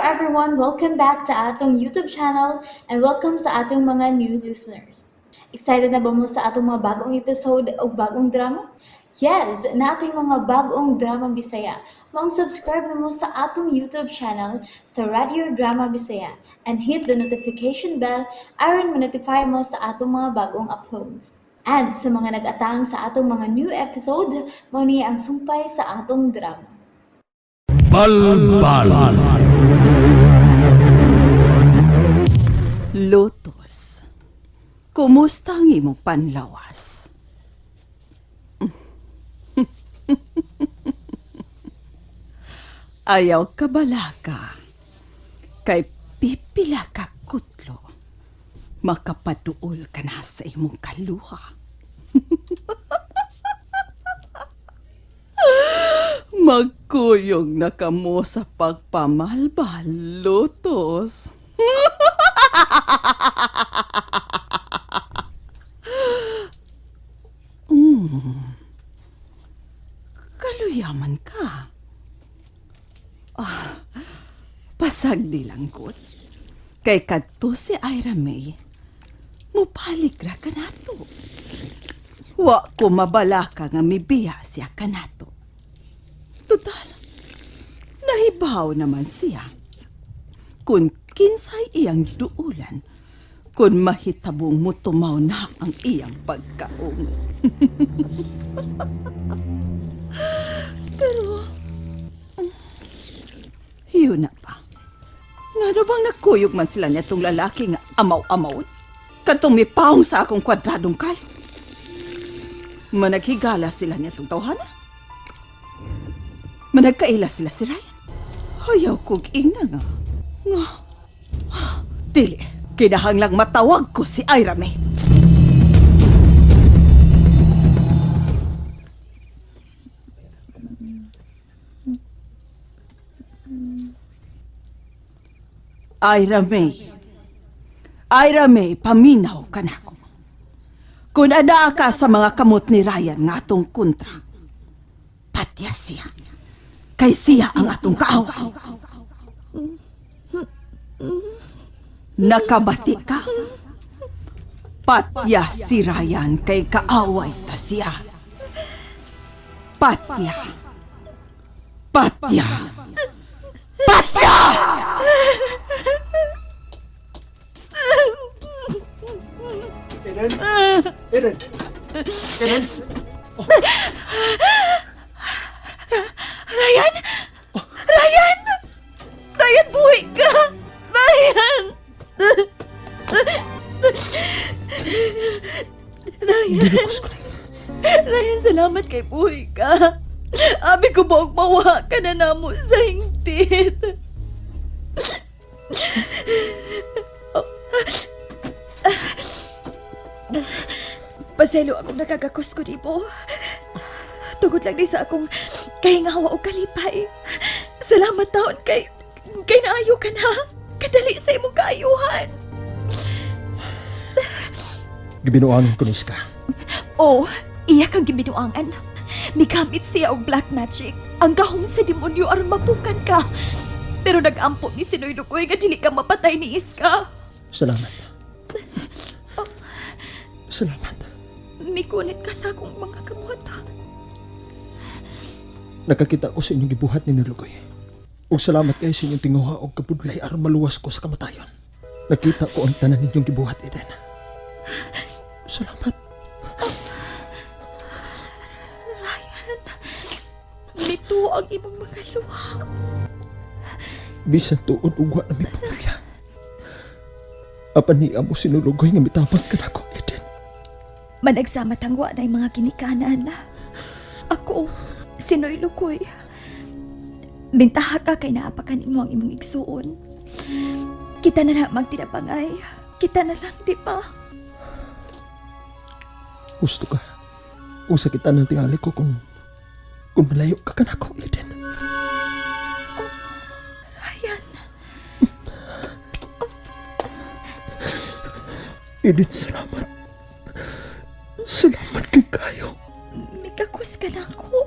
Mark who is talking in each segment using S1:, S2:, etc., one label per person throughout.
S1: everyone, welcome back to atong YouTube channel and welcome sa atong mga new listeners. Excited na ba mo sa atong mga bagong episode o bagong drama? Yes, na ating mga bagong drama Bisaya. Subscribe na mo sa atong YouTube channel sa Radio Drama Bisaya and hit the notification bell aron ma-notify mo sa atong mga bagong uploads. And sa mga nag-atang sa atong mga new episode, mo niya ang sumpay sa atong drama.
S2: Balbal.
S3: Lotus, kumusta ang imong panlawas? Ayaw ka balaka, kay pipila ka kutlo, makapaduol ka na sa imong kaluha. Magkuyog na kamo sa pagpamalbal, Lotus. Kaluyaman ka. Pasag nilang good. Kay kadto si Ira May, mupalig ra ka nato. Wa ko mabala ka nga mibiya siya ka nato. Total, nahibaw naman siya. Kung kinsay iyang duulan, kung mahitabong mo tumaw na ang iyang pagkaong. Pero, yun na pa. Nga bang nakuyog man sila niya itong lalaki nga amaw-amaw? Katong may paong sa akong kwadradong kayo. Managhigala sila niya itong tawhana. Managkaila sila si Ryan. Hayaw kong ina nga. Nga. Dili, kinahanglang matawag ko si Ira May. Ira May. Ira May, paminaw ka na ko. Kung ada ka sa mga kamot ni Ryan nga atong kontra, patya siya. Kay siya ang atong kaaway. Nakabati ka. Patya si Ryan kay kaaway ta siya. Patya. Patya. Patya!
S2: Eden! Eden!
S3: Ryan! Ryan! Ryan, buhay ka! Ryan! Ryan! Ryan, salamat kay buhay ka. Abi ko ba mawa ka na namo sa hingpit? Paselo akong nakagakus ko di po. Tugod lang di sa akong kahingawa o kalipay. Salamat taon kay naayo ka na. Kadali sa imong kaayuhan.
S2: Gibinuangan ko nis ka.
S4: Oh, iya kang gibinuangan. Migamit siya og black magic. Ang gahom sa demonyo aron mapukan ka. Pero nag-ampo ni Sinoy Dukoy nga dili ka mapatay ni Iska.
S2: Salamat. Salamat.
S4: Mikunit ka sa akong mga kamuhata.
S2: Nakakita ko sa inyong gibuhat ni Nilugoy. Ug salamat kayo sa inyong tinguha o kapudlay aron maluwas ko sa kamatayon. Nakita ko ang tanan ninyong gibuhat, Eden. Salamat.
S4: Ryan, nito ang imong mga luha.
S2: Bisan tuod ugwa na may pamilya. Apan niya mo sinulugoy nga mitabang ka na ko, Eden.
S4: Managsama tangwa na yung mga kinikanan. Ako, Sinoy Lukoy. Bintaha ka kay naapakan imo ang imong igsuon. Kita na lang magtinapangay. Kita na lang, di ba?
S2: Gusto ka. Kung sakitan ng tingali ko kung malayo ka ka na ko, Eden.
S4: Ryan.
S2: Eden, salamat. Salamat kay kayo.
S4: Mikakus ka na ako.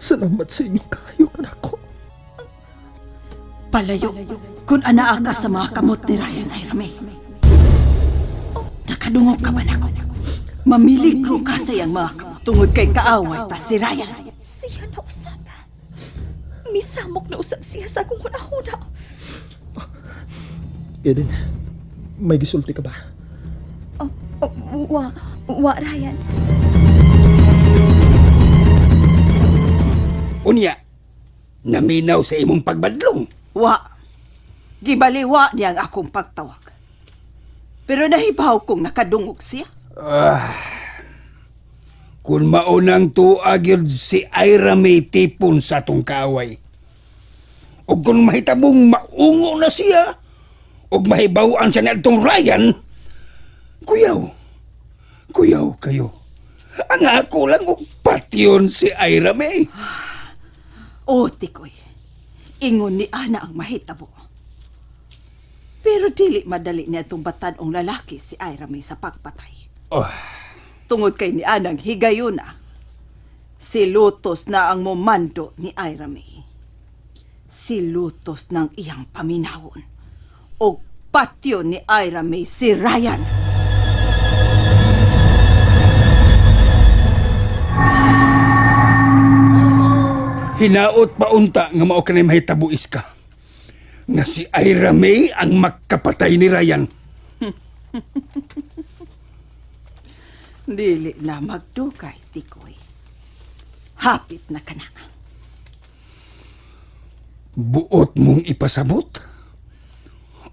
S2: Salamat sa inyong kayo, anak ko.
S3: Palayo, kung anaa ka sa mga kamot ni Ryan Ira May. Nakadungog ka man ako. Mamiligro ka sa iyang mga kamot. Tungod kay kaaway ta si Ryan.
S4: Siya na usap. Misamok na usap siya sa akong hunahuna.
S2: Eden, may gisulti ka ba?
S4: Wa, Ryan.
S5: Unya, naminaw sa imong pagbadlong.
S3: Wa. Gibaliwa niya ang akong pagtawag. Pero nahibaw kong nakadungog siya.
S5: Kung maunang tuag yun si Ira May tipon sa atong kaaway. O kung mahitabong maungo na siya, o mahibawaan siya na itong Ryan, kuyaw kayo. Ang ako lang og patyon si Ira May.
S3: O, tikoy. Ingon ni Ana ang mahitabo. Pero dili madali niya itong batanong lalaki si Ira May sa pagpatay.
S5: Oh,
S3: Tungod kay ni Anang higayon na, si Lutos na ang momando ni Ira May. Si Lutos ng iyang paminawon. O patyo ni Ira May si Ryan.
S5: hinaot paunta nga mao kanay mahitabuis ka. Nga si Ira May ang makapatay ni Ryan.
S3: Dili na magdugay, tikoy. Hapit na ka na.
S5: Buot mong ipasabot?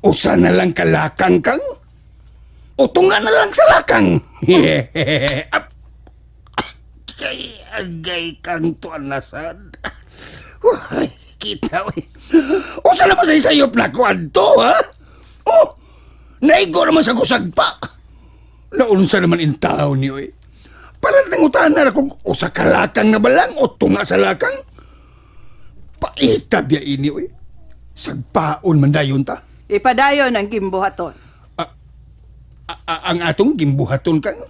S5: O sana lang kalakang kang? O tunga na lang sa lakang? Agay kang tuanasan. Why, kita we. O sana ba sa isayop na ko adto, ha? O, naigo naman sa kusag pa. Naunsa naman in tao niyo eh. Para nangutaan na kung o sa kalakang na balang o tunga sa lakang. Paitab ya ini eh. Sagpaon man dayon ta.
S3: Ipadayon ang gimbuhaton.
S5: Ang atong gimbuhaton kang?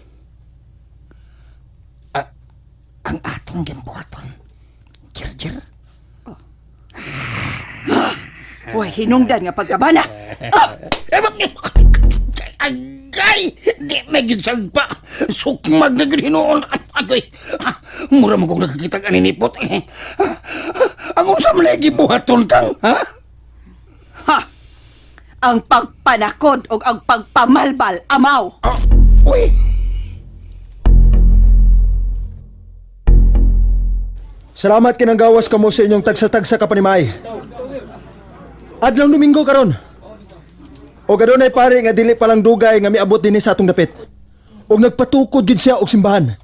S5: Ang atong gimbuhaton. Jer.
S3: Huwag hinungdan nga pagkabana.
S5: Agay! Di megid sagpa. Sukmag na gid hinoon. Agay! Mura mo kong nakakita ka ninipot. Ang unsa man na gimbuhaton kang, ha?
S3: Ha! Ang pagpanakod o ang pagpamalbal, amaw.
S5: Uy!
S2: Salamat kinanggawas ka mo sa inyong tagsa-tagsa ka panimay. Adlang Domingo karon. O gadon ay pare nga dili palang dugay nga miabot dinhi sa atong dapit. O nagpatukod gid siya og simbahan.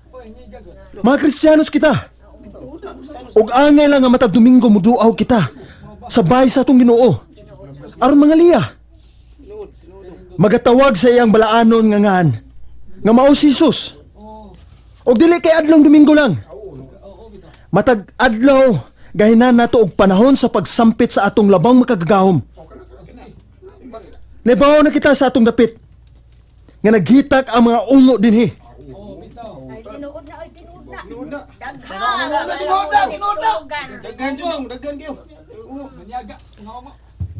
S2: Mga Kristiyanos kita. Og angay lang nga matag Domingo muduaw kita sa bahay sa atong Ginoo. Aron mga liya. Magatawag sa iyang balaanon nga ngan nga mao si Jesus. Og dili kay adlang Domingo lang. Matag adlaw gahinan nato og panahon sa pagsampit sa atong labang makagagahom. Nebaw na kita sa atong dapit nga naghitak ang mga ungo dinhi.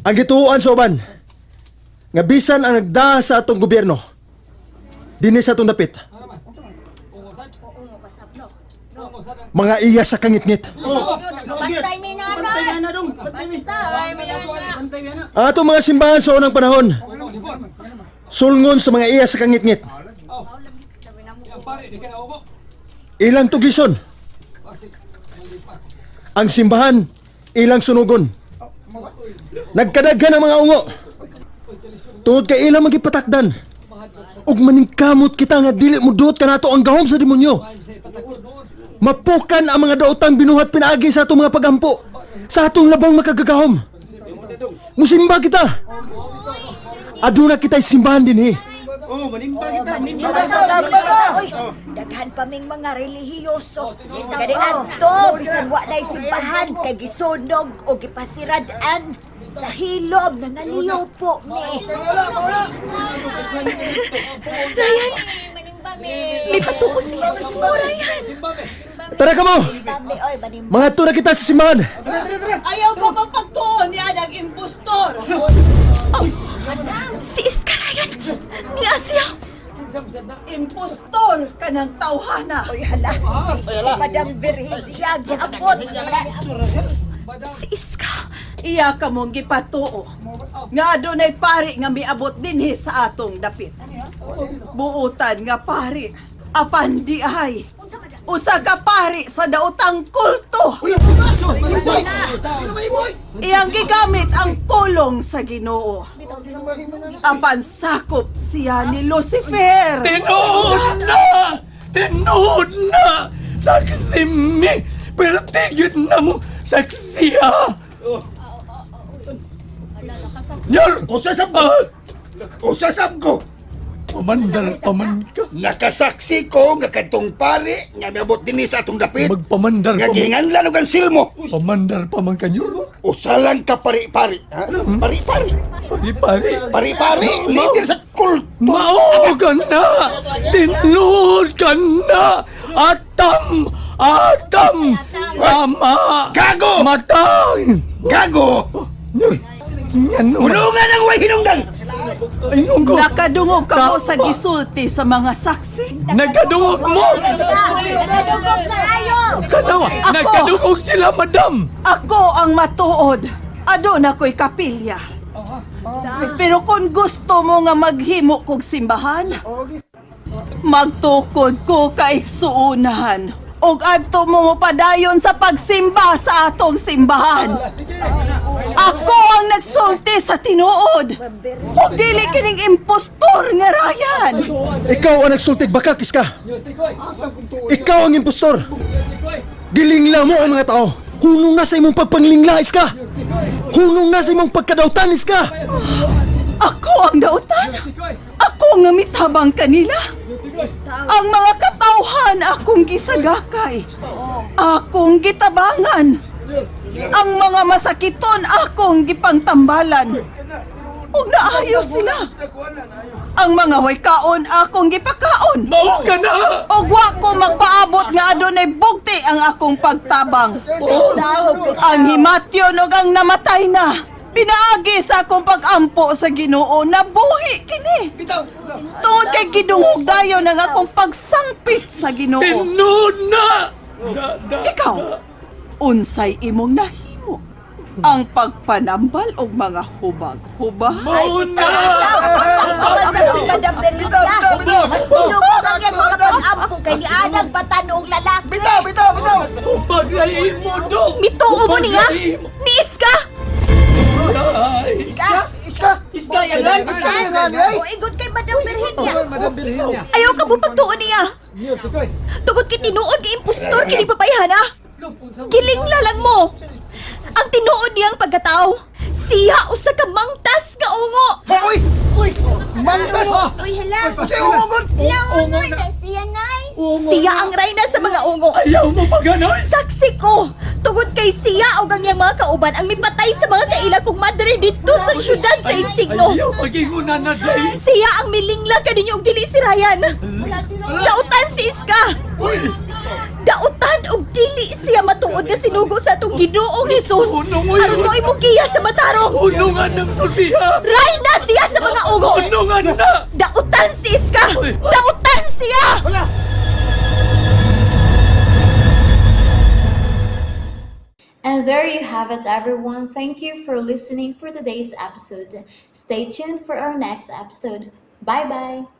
S2: Ang gituon sa uban nga bisan ang nagdaha sa atong gobyerno dinhi sa atong dapit. Mga iya sa kangit-ngit.
S6: Bantay mi na Bantay mi na.
S2: Ato mga simbahan sa unang panahon, sulngon sa mga iya sa kangit-ngit. Ilang tugison. Ang simbahan, ilang sunugon. Nagkadaghan ang mga ungo. Tungod kay ilang magipatakdan. Ug maningkamot kita nga dili mo duot ka nato ang gahom sa demonyo. Mapukan ang mga daotang binuhat pinaagi sa atong mga pagampo, sa atong labang makagagahom. Musimba kita. Aduna kita'y simbahan din eh.
S6: Oy, daghan pa ming mga relihiyoso. Kadi adto bisan wa nay simbahan kay gisunog o gipasiradan sa hilom na ngaliw po mi.
S4: Ryan, May patuo siya. Mura yan.
S2: Tara ka mo!
S6: Bambi, oy, banim.
S2: Mga na kita sa simbahan!
S3: Ayaw ka mapagtuon ni anang impostor.
S4: Si Iska Ryan. Ni Asya.
S3: Impostor ka ng tawhana.
S6: Oy, hala. Si Madam Virginia, giabot.
S4: Si Iska.
S3: Iya ka mong gipatuo. Nga adunay pari nga miabot dinhi sa atong dapit. Buutan nga pari. Apan di ay. Usa ka pari sa daotang kulto. Iyang gigamit ang pulong sa Ginoo. Apan sakop siya ni Lucifer.
S5: Tinood na! Tinood na! Saksi mi! Pero tigil na mo saksiya! Nyar! Usasab ko! Usasab ko! Pamandar paman ka.
S7: Nakasaksi ko nga kadtong pari nga miabot dinhi sa atong dapit.
S5: Magpamandar
S7: Nga
S5: paman.
S7: gihinganlan og ang silmo.
S5: Pamandar paman ka nyur.
S7: Usa lang ka pari-pari, ha? Pari-pari.
S5: Pari-pari.
S7: Pari-pari, leader sa kulto.
S5: Mao ka na! Tinood ka na! Atam! Atam! Ama!
S7: Gago!
S5: Matay!
S7: Gago!
S5: Yan o.
S7: Ulungan ang way hinungdan.
S5: Ay, nunggo.
S3: Nakadungog ka mo sa gisulti sa mga saksi.
S5: Nagkadungog mo!
S6: Nadugog na ayo.
S5: Kanawa!
S3: Ako!
S5: Nagkadungog sila, madam!
S3: Ako ang matuod. Adon ako'y kapilya. Pero kung gusto mo nga maghimo kog simbahan, magtukod ko kay suunahan. Og adto mo padayon sa pagsimba sa atong simbahan. Ako ang nagsulti sa tinuod. Og dili kining impostor nga Ryan.
S2: Ikaw ang nagsultig bakak, Iska! Ikaw ang impostor! Gilingla mo ang mga tao! Hunong na sa imong pagpanglingla, Iska! Hunong na sa imong pagkadautan, Iska!
S3: Ako ang dautan. Ako nga mitabang kanila. Ang mga katawhan akong gisagakay. Akong gitabangan. Ang mga masakiton akong gipangtambalan. Ug naayo sila. Ang mga way kaon akong gipakaon.
S5: Mao ka na!
S3: Og wa ko magpaabot nga adunay bugti ang akong pagtabang. Ang himatyon ug ang namatay na. Pinaagi sa akong pag-ampo sa Ginoo na buhi kini. Tungod kay gidungog dayon ang akong pagsangpit sa Ginoo.
S5: Tinood na!
S3: Ikaw, unsay imong nahimo? Ang pagpanambal og mga hubag-hubag?
S5: Mao na!
S6: Basta si Madam Virginia. Mas tinugog ang yan mga pag-ampo kay ni Anang Batanong lalaki.
S5: Paglayin mo do!
S4: Mituo mo niya. Ni Iska.
S5: Iska yan!
S6: O igot kay Madam Virginia.
S4: Ayaw ka mo pagtuo niya. Tugod kay tinuod kay impostor kini papayhana. Gilingla lang mo. Ang tinuod niyang pagkatao. Siya usa ka mangtas nga ungo.
S7: Hoy! Mantas!
S6: Uy, hala.
S7: Kasi umugon!
S6: Ungoy na siya, Nay.
S4: Siya ang reyna sa mga ungo.
S5: Ayaw mo paganoy!
S4: Saksi ko! Tungod kay siya o ang iyang mga kauban ang mipatay sa mga kaila kong madre dito sa syudad sa Insigno.
S5: Ayaw magingunan na day!
S4: Siya ang milingla kaninyo og dili si Ryan. Dautan si Iska. Dautan og dili siya matuod nga sinugo sa atong Ginoong Hesus. Aron mo imong giya sa matarong.
S5: Unungan ng sultiha!
S4: Reyna siya sa mga ungo.
S5: Unungan na!
S4: Dautan si Iska. Dautan siya.
S1: And there you have it, everyone. Thank you for listening for today's episode. Stay tuned for our next episode. Bye bye.